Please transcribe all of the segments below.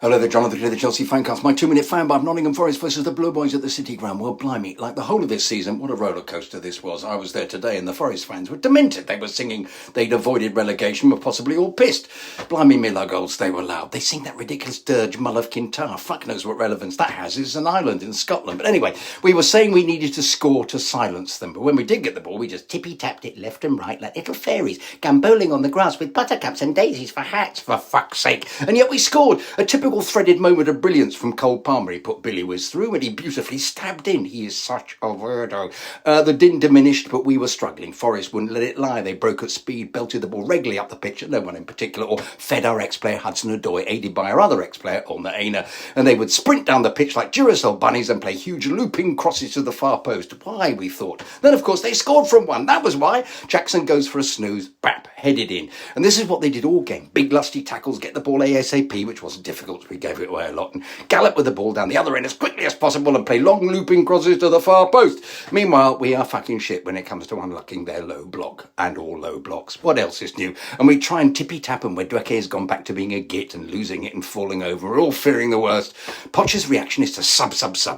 Hello there, Jonathan, the Chelsea Fancast. My 2-minute fan bar of Nottingham Forest versus the Blue Boys at the City Ground. Well, blimey, like the whole of this season, what a roller coaster this was. I was there today and the Forest fans were demented. They were singing they'd avoided relegation, were possibly all pissed. Blimey Miller goals, they were loud. They sing that ridiculous dirge, Mull of Kintyre. Fuck knows what relevance that has. It's an island in Scotland. But anyway, we were saying we needed to score to silence them. But when we did get the ball, we just tippy-tapped it left and right like little fairies, gambolling on the grass with buttercups and daisies for hats, for fuck's sake. And yet we scored. A typical threaded moment of brilliance from Cole Palmer. He put Billy Whiz through and he beautifully stabbed in. He is such a weirdo. The din diminished, but we were struggling. Forest wouldn't let it lie. They broke at speed, belted the ball regularly up the pitch at no one in particular, or fed our ex-player Hudson-Odoi, aided by our other ex-player Olna Aina. And they would sprint down the pitch like Duracell bunnies and play huge looping crosses to the far post. Why, we thought. Then, of course, they scored from one. That was why. Jackson goes for a snooze. Bap, headed in. And this is what they did all game. Big lusty tackles, get the ball ASAP, which wasn't difficult. We gave it away a lot, and gallop with the ball down the other end as quickly as possible and play long looping crosses to the far post. Meanwhile, we are fucking shit when it comes to unlocking their low block and all low blocks. What else is new? And we try and tippy-tap them where Dweke has gone back to being a git and losing it and falling over. We're all fearing the worst. Poch's reaction is to sub.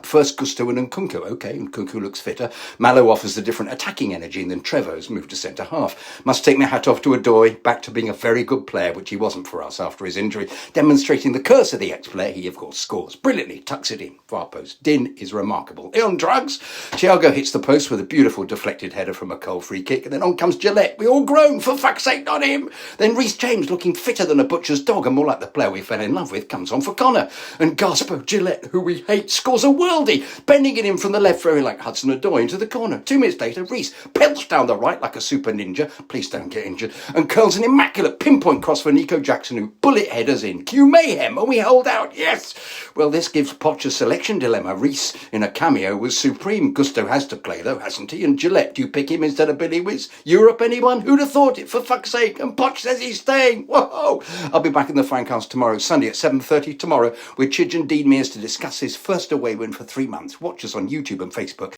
First Gusto and Nkunku. Okay, Nkunku looks fitter. Mallow offers a different attacking energy, and then Trevor's moved to centre half. Must take my hat off to Odoi, back to being a very good player, which he wasn't for us after his injury, demonstrating the curse of the ex-player. He, of course, scores brilliantly, tucks it in, far post. Din is remarkable. On drugs, Thiago hits the post with a beautiful deflected header from a Cole free kick, and then on comes Gillette. We all groan, for fuck's sake, not him. Then Reece James, looking fitter than a butcher's dog and more like the player we fell in love with, comes on for Connor. And Gaspo Gillette, who we hate, scores a worldie, bending it in from the left, very like Hudson-Odoi, into the corner. 2 minutes later, Reece pelts down the right like a super ninja, please don't get injured, and curls an immaculate pinpoint cross for Nico Jackson, who bullet headers in. Cue mayhem, and we hold out, yes. Well, this gives Poch a selection dilemma. Reece, in a cameo, was supreme. Gusto has to play, though, hasn't he? And Gillette, do you pick him instead of Billy Whiz? Europe, anyone? Who'd have thought it, for fuck's sake? And Poch says he's staying. Whoa! I'll be back in the Fancast tomorrow, Sunday at 7:30 tomorrow, with Chidge and Dean Mears to discuss his first away win for 3 months. Watch us on YouTube and Facebook.